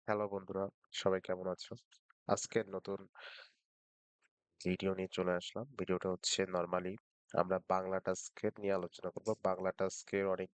Hello বন্ধুরা, সবাই কেমন আছো? আজকের নতুন ভিডিও নিয়ে চলে আসলাম। ভিডিওটা হচ্ছে নরমালি আমরা বাংলা টাস্কের নিয়ে আলোচনা করব। বাংলা টাস্কের অনেক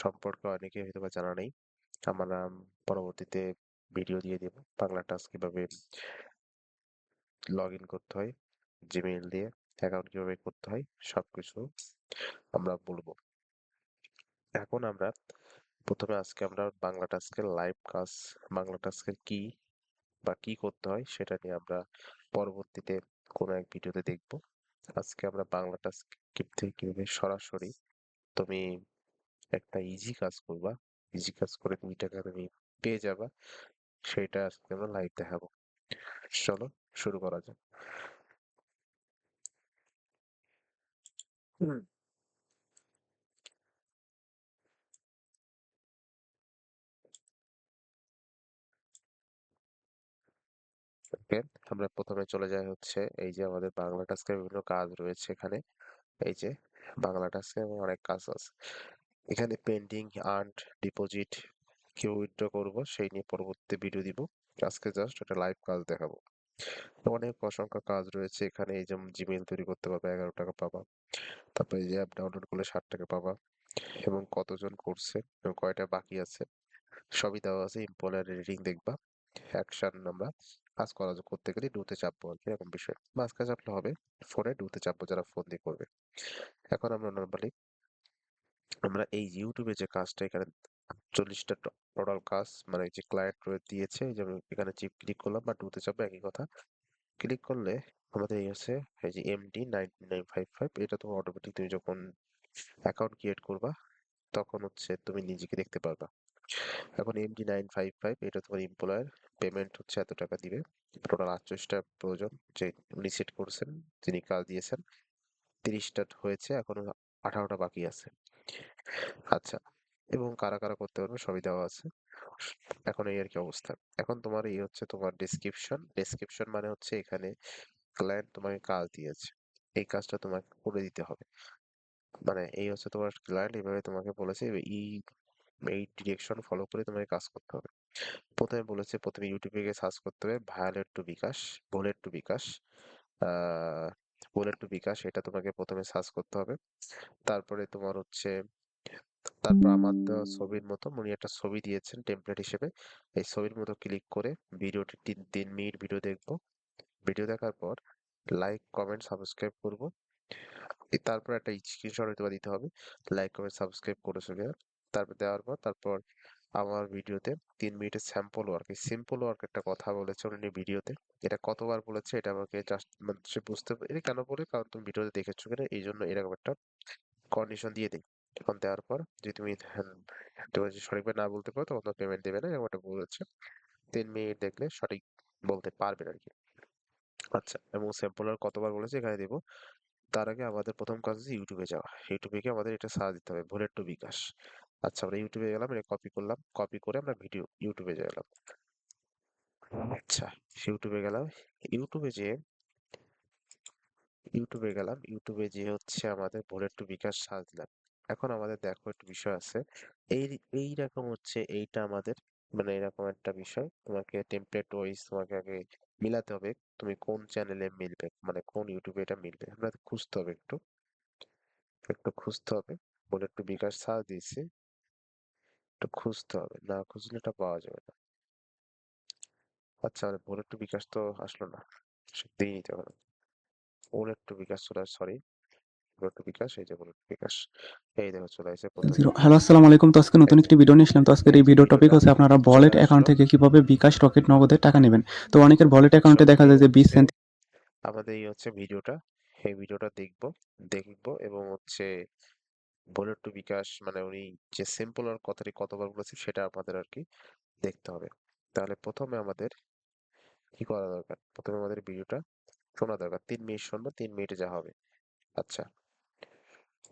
সম্পর্কে অনেকে হয়তোবা জানা নেই। আমরা পরবর্তীতে ভিডিও দিয়ে দেব। বাংলা টাস্ক কিভাবে লগ ইন করতে হয়, জিমেইল দিয়ে অ্যাকাউন্ট কিভাবে করতে হয়, সবকিছু আমরা বলবো। এখন আমরা প্রথমে আজকে আমরা বাংলা টাস্কের লাইভ কাজ, বাংলা টাস্কের কি বা কি করতে হয় সেটা নিয়ে আমরা পরবর্তীতে কোনো এক ভিডিওতে দেখব। আজকে আমরা বাংলাটা স্ক্রিপ্ট থেকে কিভাবে সরাসরি তুমি একটা ইজি কাজ করবা, ইজি কাজ করে তুমি টাকা তুমি পেয়ে যাবা, সেটা আজকে আমরা লাইভ দেখাবো। চলো শুরু করা যাক। হুম। ওকে, আমরা প্রথমে চলে যাই হচ্ছে এই যে আমাদের বাংলা টাস্কের বিভিন্ন কাজ রয়েছে এখানে। এই যে বাংলা টাস্কে অনেক কাজ আছে এখানে। পেন্ডিং, আর্নড, ডিপোজিট, কেউ উইথড্র করবো সেই নিয়ে পরবর্তী ভিডিও দিব। আজকে জাস্ট একটা লাইভ কাজ দেখাবো। অনেক অসংখ্য কাজ রয়েছে এখানে। এই যেমন জিমেইল তৈরি করতে পারবে, 11 টাকা পাবা। তারপরে এই যে অ্যাপ ডাউনলোড করলে 60 টাকা পাবা, এবং কতজন করছে এবং কয়টা বাকি আছে সবই দেওয়া আছে। ইম্পোলার রেটিং দেখবা। অ্যাকশন আমরা কাজ করা করতে গেলে ডুতে চাপবো আর কি, এরকম বিষয়। মাঝখানে চাপলে হবে, ফোনে ডুতে চাপবো যারা ফোন দিয়ে করবে। এখন আমরা নর্মালি আমরা এই ইউটিউবে যে কাজটা এখানে 40টা টোটাল কাজ, মানে এই যে ক্লায়েন্ট দিয়েছে, এই যে আমি এখানে চিপ ক্লিক করলাম বা ডুতে চাপবো একই কথা। ক্লিক করলে আমাদের এই হচ্ছে এই যে এমডি 9955, এটা তোমার অটোমেটিক তুমি যখন অ্যাকাউন্ট ক্রিয়েট করবা তখন হচ্ছে তুমি নিজেকে দেখতে পারবা। এখন এমডি 955 এটা তোমার এমপ্লয়ার, পেমেন্ট হচ্ছে এত টাকা দিবে। টোটাল 48টা প্রয়োজন, যে উনি সেট করছেন, যিনি কাজ দিয়েছেন। 30টা হয়েছে, এখনো 18টা বাকি আছে। আচ্ছা, এবং কারা কারা করতে পারবে সবই দেওয়া আছে। এখন এই আর কি অবস্থা। এখন তোমার এই হচ্ছে তোমার ডেসক্রিপশন। ডেসক্রিপশন মানে হচ্ছে এখানে ক্লায়েন্ট তোমাকে কাজ দিয়েছে, এই কাজটা তোমাকে করে দিতে হবে। মানে এই হচ্ছে তোমার ক্লায়েন্ট এইভাবে তোমাকে বলেছে, এই এই ডিরেকশন ফলো করে তোমাকে কাজ করতে হবে। প্রথমে বলেছে প্রথমে ইউটিউবে গিয়ে সার্চ করতে হবে ভায়োলেট টু বিকাশ, বুলেট টু বিকাশ, আহ বুলেট টু বিকাশ, এটা তোমাকে প্রথমে সার্চ করতে হবে। তারপরে তোমার হচ্ছে, তারপর আমার দেওয়া ছবির মতো উনি একটা ছবি দিয়েছেন টেমপ্লেট হিসেবে। এই ছবির মতো ক্লিক করে ভিডিওটি 3 মিনিট ভিডিও দেখবো। ভিডিও দেখার পর লাইক, কমেন্ট, সাবস্ক্রাইব করব। তারপর একটা স্ক্রিনশট হয়তো বা দিতে হবে, লাইক কমেন্ট সাবস্ক্রাইব করেছো কিনা। তারপর দেওয়ার পর তারপর আমার ভিডিওতে 3 মিনিটের স্যাম্পল ওয়ার্ক, এই সিম্পল ওয়ার্ক একটা কথা বলেছে উনি ভিডিওতে। এটা কতবার বলেছে এটা আমাকে জাস্ট মানে সে বুঝতে এটা কেন বলে, কারণ তুমি ভিডিওতে দেখেছো কিনা, এই জন্য এরকম একটা কন্ডিশন দিয়ে দিই। এখন দেওয়ার পর যদি তুমি তুমি যদি সঠিকভাবে না বলতে পারো তখন তোমার পেমেন্ট দেবে না, এরকম একটা বলেছে। 3 মিনিট দেখলে সঠিক বলতে পারবেন আর কি। আচ্ছা, এবং স্যাম্পল ওয়ার্ক কতবার বলেছে এখানে দেবো। তার আগে আমাদের প্রথম কাজ হচ্ছে ইউটিউবে যাওয়া। ইউটিউবে গিয়ে আমাদের এটা সার্চ দিতে হবে, বুলেট টু বিকাশ। আচ্ছা, আমরা ইউটিউবে গেলাম, এটা কপি করলাম, কপি করে আমরা ভিডিও ইউটিউবে গেলাম। আচ্ছা, ইউটিউবে গেলাম। ইউটিউবে যে ইউটিউবে গেলাম, ইউটিউবে যে হচ্ছে আমাদের বুলেট টু বিকাশ সার্চ দিলাম। এখন আমাদের দেখো একটা বিষয় আছে, এই এইরকম হচ্ছে এইটা আমাদের, মানে এরকম একটা বিষয় তোমাকে টেমপ্লেট ওয়াইজ তোমাকে আগে মিলাতে হবে। তুমি কোন চ্যানেলে মিলবে, মানে কোন ইউটিউবে এটা মিলবে আমরা খুঁজতে হবে, একটু একটু খুঁজতে হবে। বুলেট টু বিকাশ সার্চ দিয়েছি, একটু খুঁজতে হবে, না খুঁজলে এটা পাওয়া যাবে না। আচ্ছা, বুলেট টু বিকাশ তো আসলো না, দিয়ে নিতে হবে। বুলেট টু বিকাশ চলে, সরি, বুলেট টু বিকাশ, এই যে বুলেট টু বিকাশ, এই দেখো চলে আসছে প্রথমে। হ্যালো, আসসালামু আলাইকুম। তো আজকে এই নতুন যে একটি ভিডিও নিয়ে আসলাম। তো আজকের এই এই যে ভিডিও টপিক ভিডিওটা হচ্ছে আপনারা চলে ওয়ালেট অ্যাকাউন্ট আসলো। থেকে কিভাবে বিকাশ, রকেট, নগদে টাকা নেবেন। তো অনেকের ওয়ালেট অ্যাকাউন্টে চলো দেখা এই যায় যে 20 হচ্ছে সেন্ট। আমাদের এই হচ্ছে ভিডিওটা, এই ভিডিওটা দেখবো এবং হচ্ছে বুলেট টু বিকাশ মানে উনি যে সিম্পল আর কথাটি কতবার বলেছে সেটা আমাদের আর কি দেখতে হবে। তাহলে প্রথমে আমাদের কি করা দরকার, প্রথমে আমাদের ভিডিওটা শোনা দরকার। 3 মিনিট শুনবো, 3 মিনিটে যা হবে। আচ্ছা,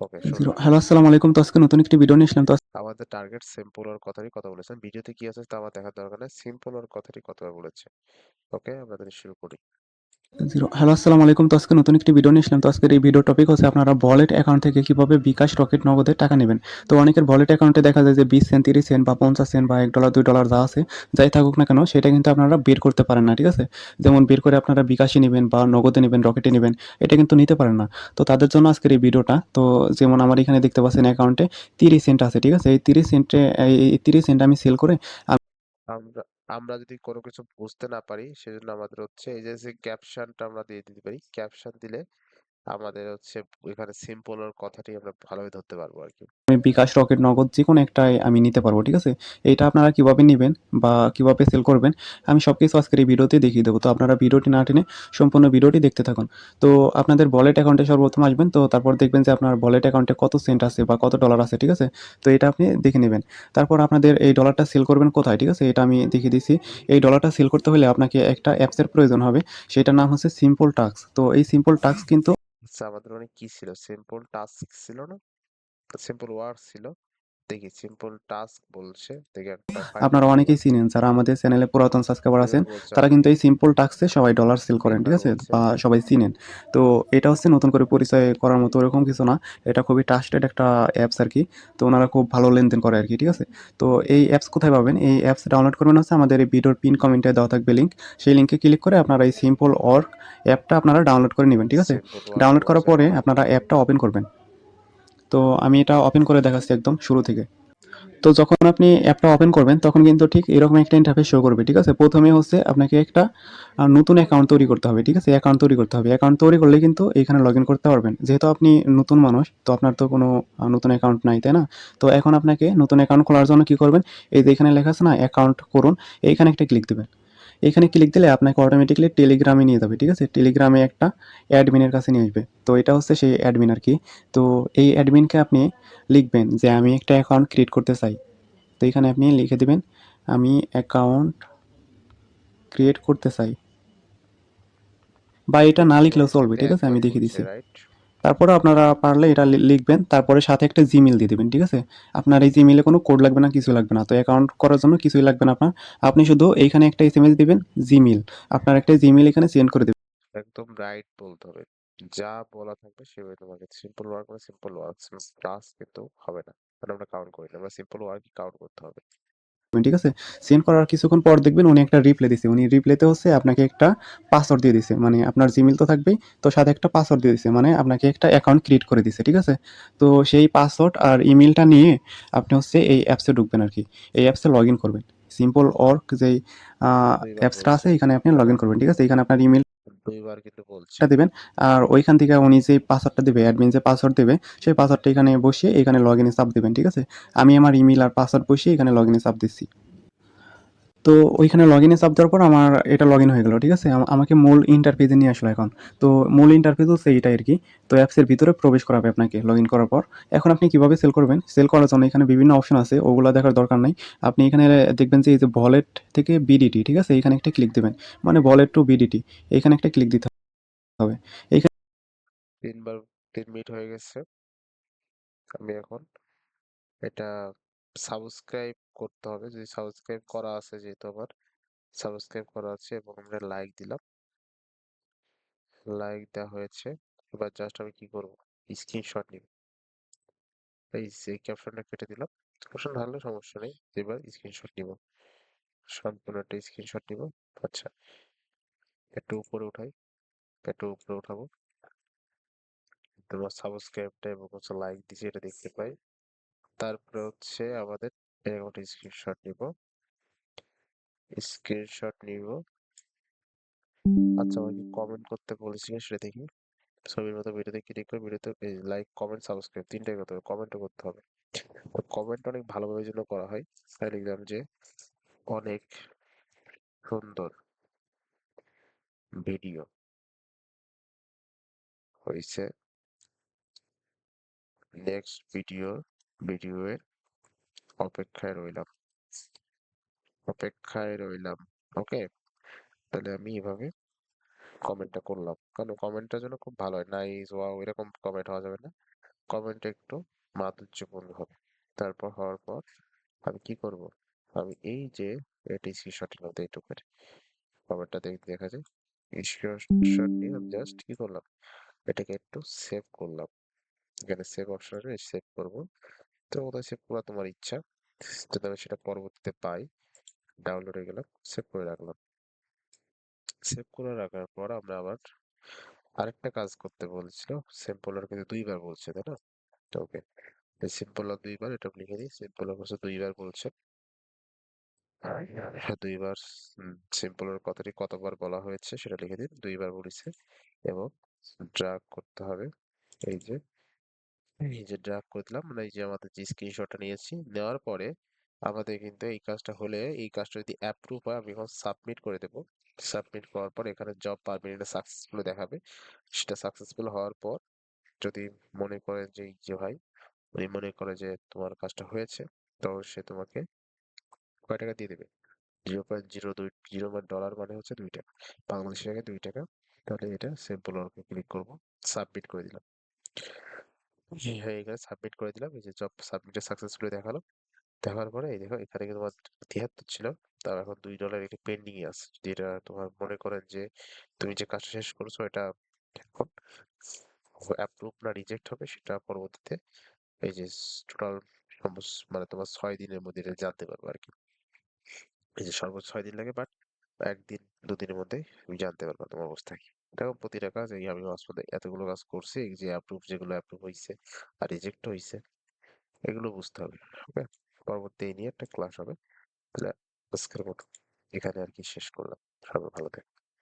ওকে শুনলাম। হ্যালো, আসসালামু আলাইকুম। তো আজকে নতুন একটি ভিডিও নিয়ে আসলাম। তো আমাদের টার্গেট সিম্পল আর কথারই কথা বলেছেন, ভিডিওতে কি আছে তা আমার দেখার দরকার নেই, সিম্পল আর কথারই কতবার বলেছে। ওকে, আমরা তাহলে শুরু করি। হ্যালো, আসসালামু আলাইকুম। তো আজকে নতুন একটি ভিডিও নিয়ে আসলাম। তো আজকের এই ভিডিও টপিক হচ্ছে আপনারা ওয়ালেট অ্যাকাউন্ট থেকে কিভাবে বিকাশ, রকেট, নগদে টাকা নেবেন। তো অনেকের ওয়ালেট অ্যাকাউন্টে দেখা যায় যে 20 সেন্ট, 30 সেন্ট বা 50 সেন্ট বা $1, $2 যা আছে, যাই থাকুক না কেন সেটা কিন্তু আপনারা বের করতে পারেন না, ঠিক আছে? যেমন বের করে আপনারা বিকাশে নিবেন বা নগদে নিবেন, রকেটে নিবেন, এটা কিন্তু নিতে পারেন না। তো তাদের জন্য আজকের এই ভিডিওটা। তো যেমন আমার এখানে দেখতে পাচ্ছেন অ্যাকাউন্টে 30 সেন্ট আছে, ঠিক আছে? এই 30 সেন্টে এই 30 সেন্ট আমি সেল করে আমরা আমরা যদি কোনো কিছু বুঝতে না পারি সেজন্য আমাদের হচ্ছে এই যে ক্যাপশনটা আমরা দিয়ে দিতে পারি। ক্যাপশন দিলে আমাদের হচ্ছে এখানে সিম্পল ওর কথাটি আমরা ভালোভাবে ধরতে পারবো আর কি। আমি বিকাশ, রকেট, নগদ যেকোনো একটাই আমি নিতে পারবো, ঠিক আছে? এইটা আপনারা কিভাবে নিবেন বা কিভাবে সেল করবেন আমি সবকিছু আজকের এই ভিডিওতে দেখিয়ে দেবো। তো আপনারা ভিডিওটি না টেনে সম্পূর্ণ ভিডিওটি দেখতে থাকুন। তো আপনাদের ওয়ালেট অ্যাকাউন্টে সর্বপ্রথম আসবেন। তো তারপর দেখবেন যে আপনার ওয়ালেট অ্যাকাউন্টে কত সেন্ট আছে বা কত ডলার আছে, ঠিক আছে? তো এটা আপনি দেখে নেবেন। তারপর আপনাদের এই ডলারটা সেল করবেন কোথায়, ঠিক আছে? এটা আমি দেখিয়ে দিচ্ছি। এই ডলারটা সেল করতে হলে আপনাকে একটা অ্যাপসের প্রয়োজন হবে। সেটার নাম হচ্ছে সিম্পল টাস্ক। তো এই সিম্পল টাস্ক কিন্তু আচ্ছা, আমাদের অনেক কি ছিল, সিম্পল টাস্ক ছিল না, সিম্পল ওয়ার্ড ছিল। দেখি সিম্পল টাস্ক বলছে, দেখি একটা ফাইন্ড আপনারা আউট করবো। অনেকেই চিনেন যারা আমাদের চ্যানেলে পুরাতন সাবস্ক্রাইবার আছেন, দুইবার বলছে তারা কিন্তু আমাকে, এই সিম্পল টাস্কে সবাই ডলার সেল করেন, ঠিক তিনবার আছে? বলছে। বা সবাই চিনেন। তো এটা হচ্ছে নতুন করে পরিচয় করার মতো ওরকম কিছু না। এটা খুবই ট্রাস্টেড একটা অ্যাপস আর কি। তো ওনারা খুব ভালো লেনদেন করে আর কি, ঠিক আছে? তো এই অ্যাপস কোথায় পাবেন? এই অ্যাপস ডাউনলোড করবেন হচ্ছে আমাদের এই ভিডিওর পিন কমেন্টে দেওয়া থাকবে লিঙ্ক। সেই লিঙ্কে ক্লিক করে আপনারা এই সিম্পল অর্ক অ্যাপটা আপনারা ডাউনলোড করে নেবেন, ঠিক আছে? সিম্পল ওয়ার্ক ডাউনলোড করার বলছে। পরে আপনারা অ্যাপটা ওপেন করবেন। তো আমি এটা ওপেন করে দেখাচ্ছি একদম শুরু থেকে। তো যখন আপনি অ্যাপটা ওপেন করবেন তখন কিন্তু ঠিক এরকম একটা ইন্টারফেস শো করবে, ঠিক আছে? প্রথমে হচ্ছে আপনাকে একটা নতুন অ্যাকাউন্ট তৈরি করতে হবে, ঠিক আছে? অ্যাকাউন্ট তৈরি করতে হবে। অ্যাকাউন্ট তৈরি করলে কিন্তু এখানে লগ ইন করতে পারবেন। যেহেতু আপনি নতুন মানুষ, তো আপনার তো কোনো নতুন অ্যাকাউন্ট নাই, তাই না? তো এখন আপনাকে নতুন অ্যাকাউন্ট খোলার জন্য কি করবেন? এই যে এখানে লেখা আছে না অ্যাকাউন্ট করুন, এইখানে একটা ক্লিক দেবেন। এখানে ক্লিক দিলে আপনাকে অটোমেটিক্যালি টেলিগ্রামে নিয়ে যাবে, ঠিক আছে? টেলিগ্রামে একটা অ্যাডমিনের কাছে নিয়ে আসবে। তো এটা হচ্ছে সেই অ্যাডমিন আর কি। তো এই অ্যাডমিনকে আপনি লিখবেন যে আমি একটা অ্যাকাউন্ট ক্রিয়েট করতে চাই। তো এখানে আপনি লিখে দিবেন আমি অ্যাকাউন্ট ক্রিয়েট করতে চাই, বা এটা না লিখলেও অ্যাকাউন্ট চলবে, ঠিক আছে? আমি অ্যাকাউন্ট দেখিয়ে বলছে, দিচ্ছি। রাইট। তারপরে আপনারা পারলে এটা লিখবেন, তারপরে সাথে একটা জিমেল দিয়ে দিবেন, ঠিক আছে? আপনার এই জিমেলে কোনো কোড লাগবে না, কিছু লাগবে না। তো অ্যাকাউন্ট করার জন্য কিছুই লাগবে না আপনার। আপনি শুধু এইখানে একটা এসএমএস দিবেন জিমেল, আপনার একটা জিমেল এখানে সেন্ড করে দেবেন। একদম রাইট বলতে হবে। যা বলা থাকবে সেভাবে তোমাকে সিম্পল ওয়ার্ক মানে সিম্পল ওয়ার্ক, টাস্ক কিন্তু হবে না, কারণ আমরা কাউন্ট করি না, আমরা সিম্পল ওয়ার্কই কাউন্ট করতে হবে। ঠিক আছে? সেন্ড করার কিছুক্ষণ পর দেখবেন উনি একটা রিপ্লাই দিছে। উনি রিপ্লাইতে হচ্ছে আপনাকে একটা পাসওয়ার্ড দিয়ে দিছে। মানে আপনার জিমেইল তো থাকবেই। তো সাথে একটা পাসওয়ার্ড দিয়ে দিছে। মানে আপনাকে একটা অ্যাকাউন্ট ক্রিয়েট করে দিছে। ঠিক আছে? তো সেই পাসওয়ার্ড আর ইমেইলটা নিয়ে আপনি হচ্ছে এই অ্যাপসে ঢুকবেন আরকি। এই অ্যাপসে লগইন করবেন। সিম্পল ওয়ার্ক যেই আ দুইবার অ্যাপসটা বলছে, আছে এখানে আপনি লগইন করবেন। ঠিক আছে? এখানে আপনার ইমেইল দুইবার কিন্তু বলছে। টা দিবেন। আর ওইখান থেকে উনি যে পাসওয়ার্ডটা দিবে, অ্যাডমিন যে পাসওয়ার্ড দিবে, সেই পাসওয়ার্ডটা এখানে বসিয়ে এখানে লগইন এ চাপ দিবেন। ঠিক আছে? আমি আমার ইমেইল আর পাসওয়ার্ড বসিয়ে এখানে লগইন এ চাপ দিচ্ছি। তো ওইখানে লগইনে চাপ দেওয়ার পর আমার এটা লগইন হয়ে গেল। ঠিক আছে? আমাকে মূল ইন্টারফেসে নিয়ে আসলো এখন। তো মূল ইন্টারফেস হচ্ছে এইটাই আরকি। তো অ্যাপসের ভিতরে প্রবেশ করাবে আপনাকে লগইন করার পর। এখন আপনি কিভাবে সেল করবেন? সেল করার জন্য এখানে বিভিন্ন অপশন আছে। ওগুলা দেখার দরকার নাই। আপনি এখানে দেখবেন যে এই যে ভলেট থেকে বিডিটি, ঠিক আছে? এখানে একটা ক্লিক দিবেন। মানে ভলেট টু বিডিটি। এখানে একটা ক্লিক দিতে হবে। এইখানে তিনবার, 3 মিনিট হয়ে গেছে। আমি এখন এটা সাবস্ক্রাইব করতে হবে, যদি সাবস্ক্রাইব করা আছে, যেহেতু আমার সাবস্ক্রাইব করা আছে এবং আমরা লাইক দিলাম, লাইক দেওয়া হয়েছে। এবার জাস্ট আমি কি করব, স্ক্রিনশট নিব। এই যে ক্যাপশনটা কেটে দিলাম, ক্যাপশন ঢাললে সমস্যা নেই, এবার স্ক্রিনশট নিব, সম্পূর্ণ একটা স্ক্রিনশট নিব। আচ্ছা, একটু উপরে উঠাই, একটু উপরে উঠাবো, তোমার সাবস্ক্রাইবটা এবং হচ্ছে লাইক দিছি এটা দেখতে পাই। তারপরে হচ্ছে আমাদের এরকম একটা স্ক্রিনশট নিব, স্ক্রিনশট নিব। আচ্ছা, আমাকে কমেন্ট করতে বলেছি কিনা সেটা দেখি। ছবির মতো ভিডিওতে ক্লিক করে ভিডিওতে লাইক কমেন্ট সাবস্ক্রাইব তিনটাই করতে হবে, কমেন্টও করতে হবে। তো কমেন্ট অনেক ভালোভাবে জন্য করা হয়। তাই লিখলাম যে অনেক সুন্দর ভিডিও হয়েছে, নেক্সট ভিডিওর অপেক্ষায় রইলাম, অপেক্ষায় রইলাম। ওকে, তাহলে আমি এভাবে কমেন্টটা করলাম, কারণ কমেন্টটার জন্য খুব ভালো হয়, নাইস ওয়াও এরকম কমেন্ট হওয়া যাবে না, কমেন্টটা একটু মাধুর্যপূর্ণ হবে। তারপর হওয়ার পর আমি কি করব, আমি এই যে এটি স্ক্রিনশটের মধ্যে এইটুকু কমেন্টটা দেখা যায়, স্ক্রিনশট নিয়ে আমি জাস্ট কি করলাম, এটাকে একটু সেভ করলাম। এখানে সেভ অপশন আছে, সেভ করবো। তো কোথায় সেভ করা তোমার ইচ্ছা, যদি আমি সেটা পরবর্তীতে পাই, ডাউনলোডে গেলাম, সেভ করে রাখলাম। সেভ করে রাখার পর আমরা আবার আরেকটা কাজ করতে বলছিল, সিম্পল আর কিন্তু দুইবার বলছে, তাই না? তো ওকে, সিম্পল আর দুইবার, এটা লিখে দিই, সিম্পল আর হচ্ছে দুইবার বলছে। হ্যাঁ, দুইবার। সিম্পল এর কথাটি কতবার বলা হয়েছে সেটা লিখে দিন, দুইবার বলেছে। এবং ড্রাগ করতে হবে, এই যে ড্রাগ করে দিলাম, মানে এই যে আমাদের যে স্ক্রিনশটটা নিয়েছি, নেওয়ার পরে আমাদের কিন্তু এই কাজটা হলে, এই কাজটা যদি অ্যাপ্রুভ হয় আমি এখন সাবমিট করে দেবো। সাবমিট করার পর এখানে জব পারমিটে সাকসেসফুল দেখাবে। সেটা সাকসেসফুল হওয়ার পর যদি মনে করেন যে এই যে ভাই উনি মনে করে যে তোমার কাজটা হয়েছে, তো সে তোমাকে কয় টাকা দিয়ে দেবে, 0.02 মানে হচ্ছে 2 টাকা, বাংলাদেশি টাকায় 2 টাকা। তাহলে এটা সিম্পল ওয়ার্কে ক্লিক করব, সাবমিট করে দিলাম। হ্যাঁ, এখানে সাবমিট করে দিলাম, এই যে জব সাবমিটে সাকসেসফুলি দেখালো। দেখার পরে এই দেখো এখানে কিন্তু তোমার 73 ছিল, তার এখন $2 এটি পেন্ডিং এ আছে। যদি এটা তোমার মনে করেন যে তুমি যে কাজটা শেষ করছো এটা এখন অ্যাপ্রুভ না রিজেক্ট হবে, সেটা পরবর্তীতে এই যে টোটাল মানে তোমার 6 দিনের মধ্যে এটা জানতে পারবে আর কি। এই যে সর্বোচ্চ 6 দিন লাগে, বাট 1 দিন 2 দিনের মধ্যে তুমি জানতে পারবে তোমার অবস্থা কি। দেখো প্রতিটা কাজ, এই আমি হসপিটালে এতগুলো কাজ করছি, এই যে অ্যাপ্রুভ, যেগুলো অ্যাপ্রুভ হয়েছে আর রিজেক্ট হয়েছে, এগুলো বুঝতে হবে। ওকে, পরবর্তী এই নিয়ে একটা ক্লাস হবে। তাহলে আজকের মতো এখানে আর কি শেষ করলাম। সবাই ভালো থাকবে।